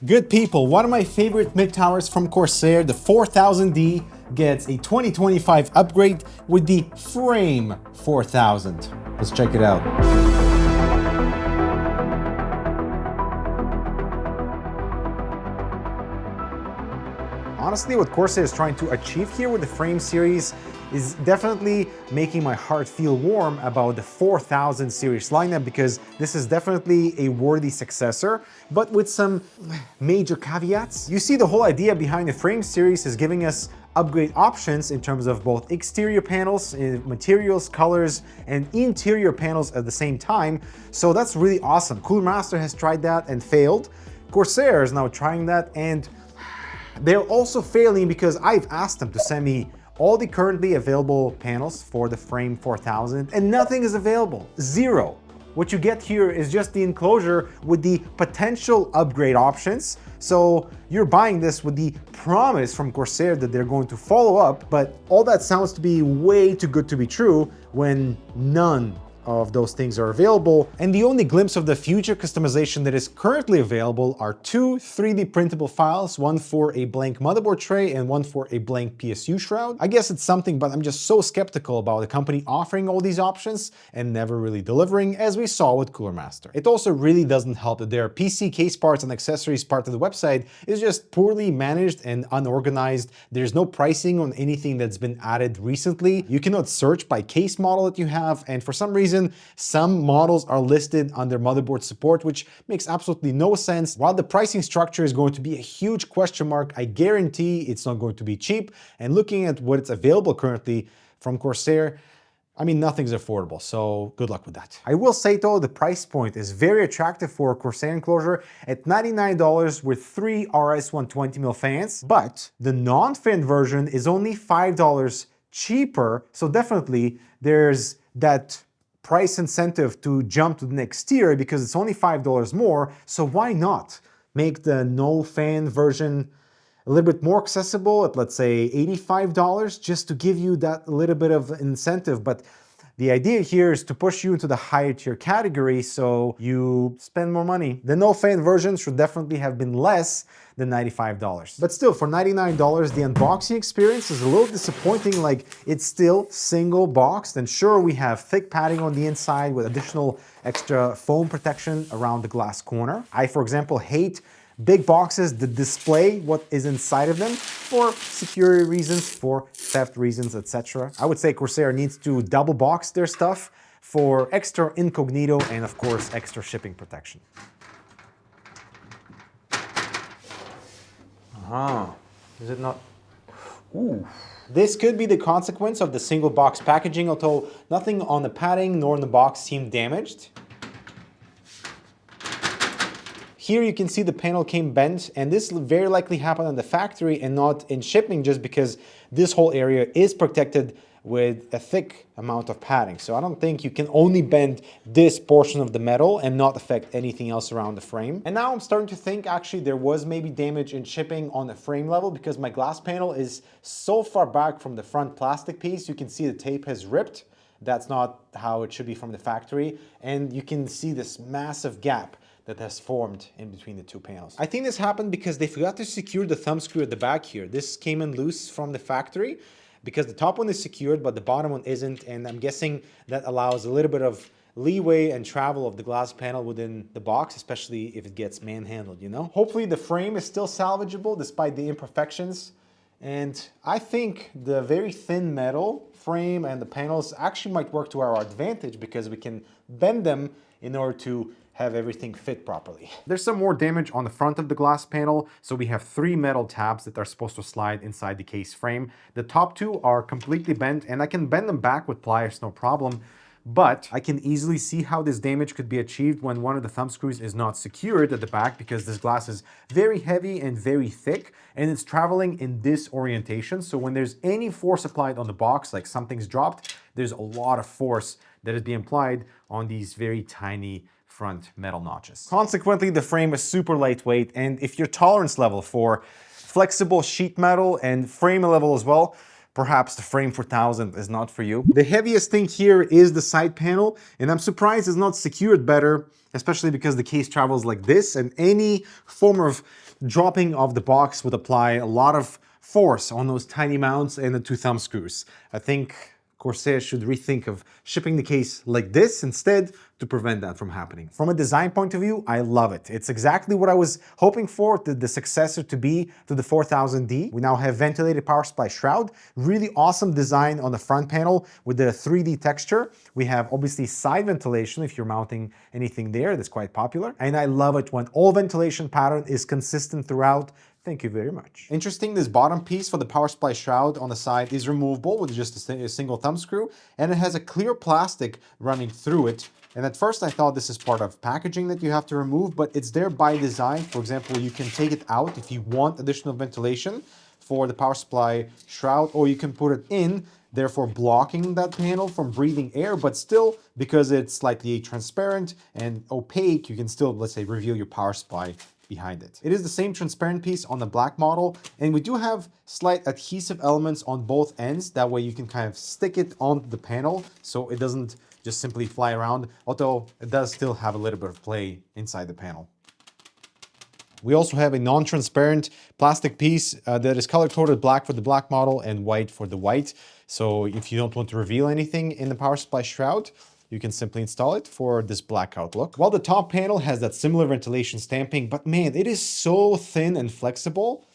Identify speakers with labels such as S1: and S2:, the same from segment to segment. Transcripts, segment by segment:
S1: Good people, one of my favorite mid-towers from Corsair, the 4000D, gets a 2025 upgrade with the Frame 4000. Let's check it out. Honestly, what Corsair is trying to achieve here with the Frame series is definitely making my heart feel warm about the 4000 series lineup, because this is definitely a worthy successor, but with some major caveats. You see, the whole idea behind the Frame series is giving us upgrade options in terms of both exterior panels, materials, colors, and interior panels at the same time. So that's really awesome. Cooler Master has tried that and failed. Corsair is now trying that, and they're also failing because I've asked them to send me all the currently available panels for the Frame 4000 and nothing is available. Zero. What you get here is just the enclosure with the potential upgrade options. So you're buying this with the promise from Corsair that they're going to follow up, but all that sounds to be way too good to be true when none of those things are available. And the only glimpse of the future customization that is currently available are two 3D printable files, one for a blank motherboard tray and one for a blank PSU shroud. I guess it's something, but I'm just so skeptical about the company offering all these options and never really delivering, as we saw with Cooler Master. It also really doesn't help that their PC case parts and accessories part of the website is just poorly managed and unorganized. There's no pricing on anything that's been added recently. You cannot search by case model that you have, and for some reason, some models are listed under motherboard support, which makes absolutely no sense. While the pricing structure is going to be a huge question mark, I guarantee it's not going to be cheap. And looking at what's available currently from Corsair, I mean, nothing's affordable, so good luck with that. I will say though, the price point is very attractive for a Corsair enclosure at $99 with 3 RS-120mm fans, but the non-fan version is only $5 cheaper, so definitely there's that price incentive to jump to the next tier because it's only $5 more, so why not make the no fan version a little bit more accessible at, let's say, $85 just to give you that little bit of incentive. But the idea here is to push you into the higher tier category so you spend more money. The no fan version should definitely have been less than $95. But still, for $99, the unboxing experience is a little disappointing. Like, it's still single boxed, and sure, we have thick padding on the inside with additional extra foam protection around the glass corner. I, for example, hate big boxes that display what is inside of them for security reasons, for theft reasons, etc. I would say Corsair needs to double box their stuff for extra incognito and, of course, extra shipping protection. Is it not? Ooh. This could be the consequence of the single box packaging, although nothing on the padding nor in the box seemed damaged. Here you can see the panel came bent, and this very likely happened in the factory and not in shipping, just because this whole area is protected with a thick amount of padding. So I don't think you can only bend this portion of the metal and not affect anything else around the frame. And now I'm starting to think actually there was maybe damage in shipping on the frame level, because my glass panel is so far back from the front plastic piece. You can see the tape has ripped. That's not how it should be from the factory. And you can see this massive gap that has formed in between the two panels. I think this happened because they forgot to secure the thumb screw at the back here. This came in loose from the factory because the top one is secured, but the bottom one isn't. And I'm guessing that allows a little bit of leeway and travel of the glass panel within the box, especially if it gets manhandled, you know? Hopefully the frame is still salvageable despite the imperfections. And I think the very thin metal frame and the panels actually might work to our advantage, because we can bend them in order to have everything fit properly. There's some more damage on the front of the glass panel. So we have 3 metal tabs that are supposed to slide inside the case frame. The top 2 are completely bent, and I can bend them back with pliers, no problem. But I can easily see how this damage could be achieved when one of the thumb screws is not secured at the back, because this glass is very heavy and very thick, and it's traveling in this orientation. So when there's any force applied on the box, like something's dropped, there's a lot of force that is being applied on these very tiny front metal notches. Consequently, the frame is super lightweight, and if your tolerance level for flexible sheet metal and frame level as well perhaps the Frame 4000 is not for you. The heaviest thing here is the side panel, and I'm surprised it's not secured better, especially because the case travels like this, and any form of dropping of the box would apply a lot of force on those tiny mounts and the two thumb screws. I think Corsair should rethink of shipping the case like this instead to prevent that from happening. From a design point of view, I love it. It's exactly what I was hoping for, the successor to be to the 4000D. We now have ventilated power supply shroud, really awesome design on the front panel with the 3D texture. We have obviously side ventilation if you're mounting anything there, that's quite popular. And I love it when all ventilation pattern is consistent throughout. Thank you very much. Interesting, this bottom piece for the power supply shroud on the side is removable with just a single thumb screw, and it has a clear plastic running through it. And at first I thought this is part of packaging that you have to remove, but it's there by design. For example, you can take it out if you want additional ventilation for the power supply shroud, or you can put it in, therefore blocking that panel from breathing air, but still, because it's slightly transparent and opaque, you can still, let's say, reveal your power supply behind it. It is the same transparent piece on the black model, and we do have slight adhesive elements on both ends. That way you can kind of stick it on the panel so it doesn't just simply fly around, although it does still have a little bit of play inside the panel. We also have a non-transparent plastic piece that is color-coded black for the black model and white for the white. So if you don't want to reveal anything in the power supply shroud, you can simply install it for this blackout look. While the top panel has that similar ventilation stamping, but man, it is so thin and flexible,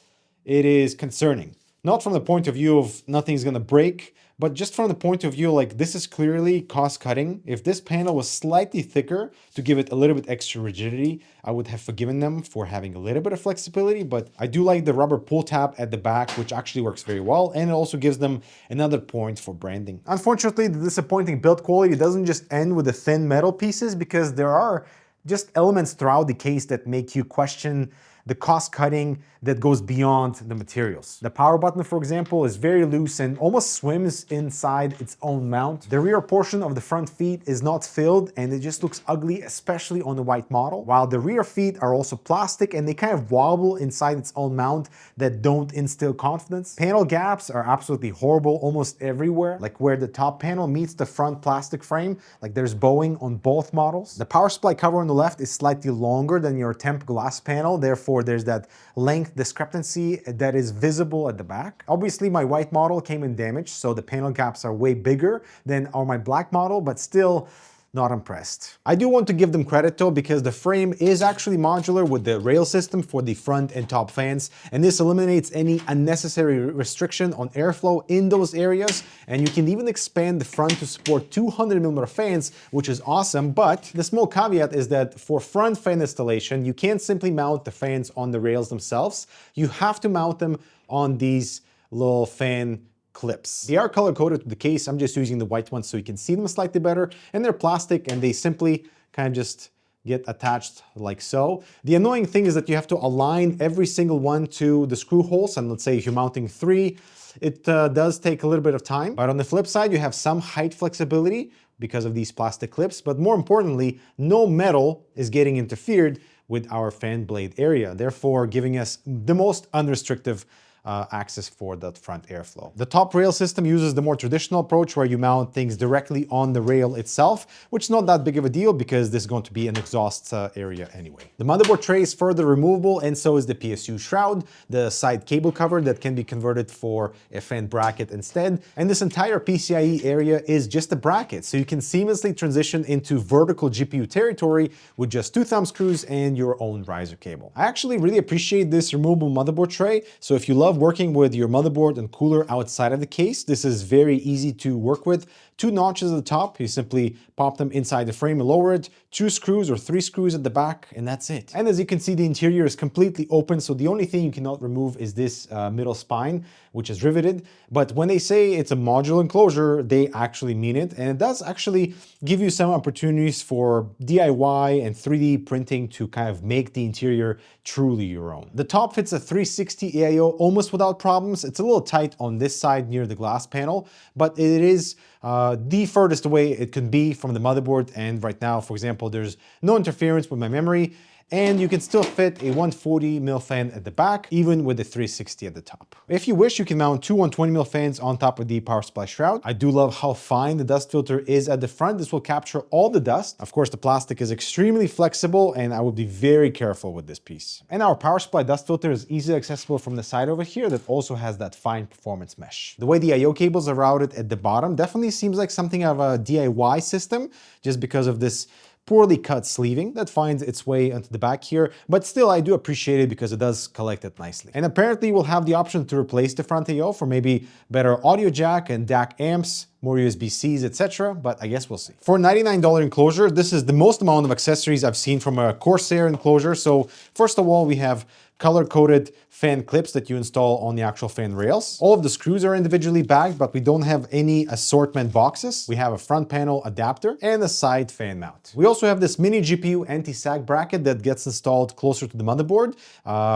S1: it is concerning. Not from the point of view of nothing's gonna break, but just from the point of view, like, this is clearly cost cutting. If this panel was slightly thicker to give it a little bit extra rigidity, I would have forgiven them for having a little bit of flexibility, but I do like the rubber pull tab at the back, which actually works very well, and it also gives them another point for branding. Unfortunately, the disappointing build quality doesn't just end with the thin metal pieces, because there are just elements throughout the case that make you question the cost cutting that goes beyond the materials. The power button, for example, is very loose and almost swims inside its own mount. The rear portion of the front feet is not filled, and it just looks ugly, especially on the white model, while the rear feet are also plastic and they kind of wobble inside its own mount that don't instill confidence. Panel gaps are absolutely horrible almost everywhere, like where the top panel meets the front plastic frame, like there's bowing on both models. The power supply cover on the left is slightly longer than your temp glass panel, therefore there's that length discrepancy that is visible at the back. Obviously my white model came in damaged, so the panel gaps are way bigger than on my black model, but still not impressed. I do want to give them credit though, because the frame is actually modular with the rail system for the front and top fans, and this eliminates any unnecessary restriction on airflow in those areas, and you can even expand the front to support 200mm fans, which is awesome. But the small caveat is that for front fan installation, you can't simply mount the fans on the rails themselves. You have to mount them on these little fan clips. They are color-coded to the case. I'm just using the white ones so you can see them slightly better, and they're plastic and they simply kind of just get attached like so. The annoying thing is that you have to align every single one to the screw holes, and let's say if you're mounting 3, it does take a little bit of time. But on the flip side, you have some height flexibility because of these plastic clips, but more importantly, no metal is getting interfered with our fan blade area, therefore giving us the most unrestrictive access for that front airflow. The top rail system uses the more traditional approach where you mount things directly on the rail itself, which is not that big of a deal because this is going to be an exhaust area anyway. The motherboard tray is further removable, and so is the PSU shroud, the side cable cover that can be converted for a fan bracket instead, and this entire PCIe area is just a bracket, so you can seamlessly transition into vertical GPU territory with just 2 thumb screws and your own riser cable. I actually really appreciate this removable motherboard tray, so if you love working with your motherboard and cooler outside of the case, this is very easy to work with. 2 notches at the top, you simply pop them inside the frame and lower it, 2 screws or 3 screws at the back, and that's it. And as you can see, the interior is completely open, so the only thing you cannot remove is this middle spine, which is riveted. But when they say it's a modular enclosure, they actually mean it, and it does actually give you some opportunities for DIY and 3D printing to kind of make the interior truly your own. The top fits a 360 AIO almost without problems. It's a little tight on this side near the glass panel, but it is the furthest away it can be from the motherboard, and right now, for example, there's no interference with my memory, and you can still fit a 140mm fan at the back, even with the 360 at the top. If you wish, you can mount two 120mm fans on top of the power supply shroud. I do love how fine the dust filter is at the front. This will capture all the dust. Of course, the plastic is extremely flexible, and I will be very careful with this piece. And our power supply dust filter is easily accessible from the side over here that also has that fine performance mesh. The way the I/O cables are routed at the bottom definitely seems like something of a DIY system, just because of this poorly cut sleeving that finds its way into the back here, but still I do appreciate it because it does collect it nicely. And apparently we'll have the option to replace the front I/O for maybe better audio jack and DAC amps, more USB-Cs, etc., but I guess we'll see. For a $99 enclosure, this is the most amount of accessories I've seen from a Corsair enclosure. So first of all, we have color-coded fan clips that you install on the actual fan rails. All of the screws are individually bagged, but we don't have any assortment boxes. We have a front panel adapter and a side fan mount. We also have this mini GPU anti-sag bracket that gets installed closer to the motherboard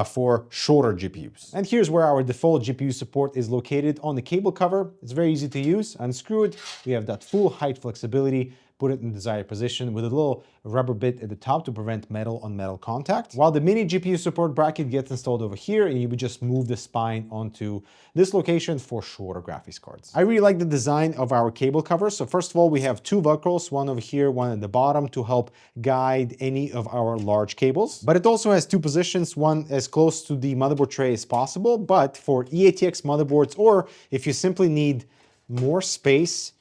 S1: for shorter GPUs. And here's where our default GPU support is located on the cable cover. It's very easy to use. Unscrew it. We have that full height flexibility. Put it in the desired position with a little rubber bit at the top to prevent metal on metal contact. While the mini GPU support bracket gets installed over here, and you would just move the spine onto this location for shorter graphics cards. I really like the design of our cable cover. So first of all, we have two velcros, one over here, one at the bottom to help guide any of our large cables. But it also has two positions, one as close to the motherboard tray as possible, but for eATX motherboards, or if you simply need more space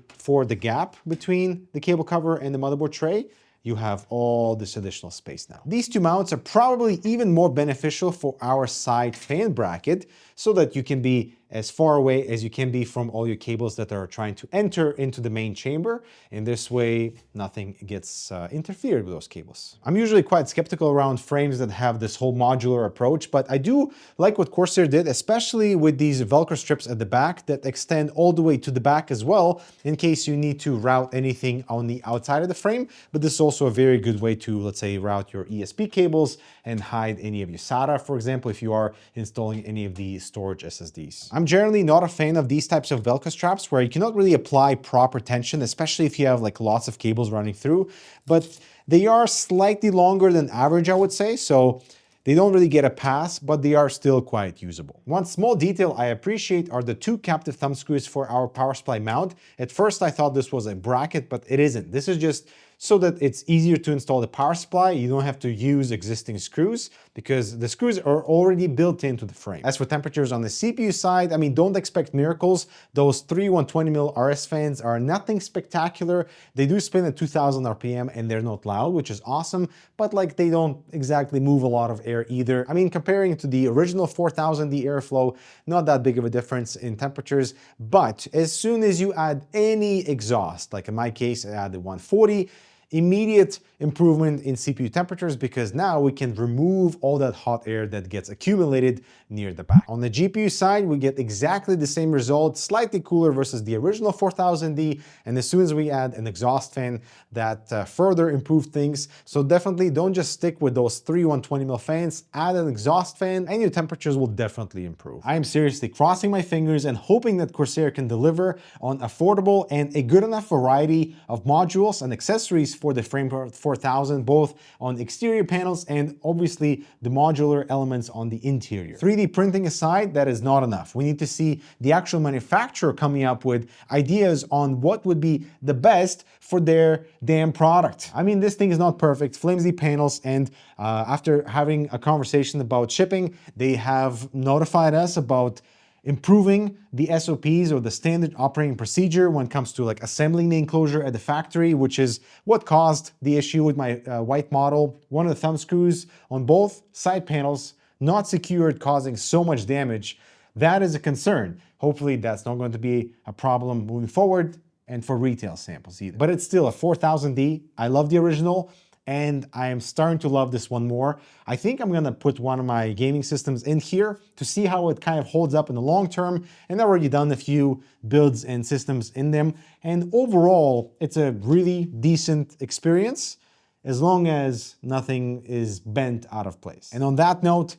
S1: for the gap between the cable cover and the motherboard tray, you have all this additional space now. These two mounts are probably even more beneficial for our side fan bracket so that you can be as far away as you can be from all your cables that are trying to enter into the main chamber. And this way, nothing gets interfered with those cables. I'm usually quite skeptical around frames that have this whole modular approach, but I do like what Corsair did, especially with these Velcro strips at the back that extend all the way to the back as well, in case you need to route anything on the outside of the frame. But this is also a very good way to, let's say, route your ESP cables and hide any of your SATA, for example, if you are installing any of the storage SSDs. I'm generally not a fan of these types of Velcro straps where you cannot really apply proper tension, especially if you have like lots of cables running through, but they are slightly longer than average, I would say. So they don't really get a pass, but they are still quite usable. One small detail I appreciate are the two captive thumb screws for our power supply mount. At first I thought this was a bracket, but it isn't. This is just so that it's easier to install the power supply. You don't have to use existing screws because the screws are already built into the frame. As for temperatures on the CPU side, I mean, don't expect miracles. Those three 120mm RS fans are nothing spectacular. They do spin at 2000 RPM and they're not loud, which is awesome, but like they don't exactly move a lot of air either. I mean, comparing it to the original 4000D airflow, not that big of a difference in temperatures, but as soon as you add any exhaust, like in my case, I added 140, immediate improvement in CPU temperatures because now we can remove all that hot air that gets accumulated near the back. On the GPU side, we get exactly the same result, slightly cooler versus the original 4000D, and as soon as we add an exhaust fan, that further improved things. So definitely don't just stick with those three 120mm fans, add an exhaust fan and your temperatures will definitely improve. I am seriously crossing my fingers and hoping that Corsair can deliver on affordable and a good enough variety of modules and accessories for the Frame 4000, both on exterior panels and obviously the modular elements on the interior. 3D printing aside, that is not enough. We need to see the actual manufacturer coming up with ideas on what would be the best for their damn product. I mean, this thing is not perfect, flimsy panels, and after having a conversation about shipping, they have notified us about improving the SOPs or the standard operating procedure when it comes to like assembling the enclosure at the factory, which is what caused the issue with my white model. One of the thumb screws on both side panels not secured, causing so much damage. That is a concern. Hopefully that's not going to be a problem moving forward and for retail samples either. But it's still a 4000D. I love the original, and I am starting to love this one more. I think I'm gonna put one of my gaming systems in here to see how it kind of holds up in the long term, and I've already done a few builds and systems in them, and overall, it's a really decent experience as long as nothing is bent out of place. And on that note,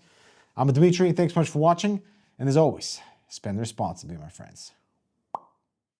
S1: I'm Dmitry, thanks so much for watching, and as always, spend responsibly, my friends.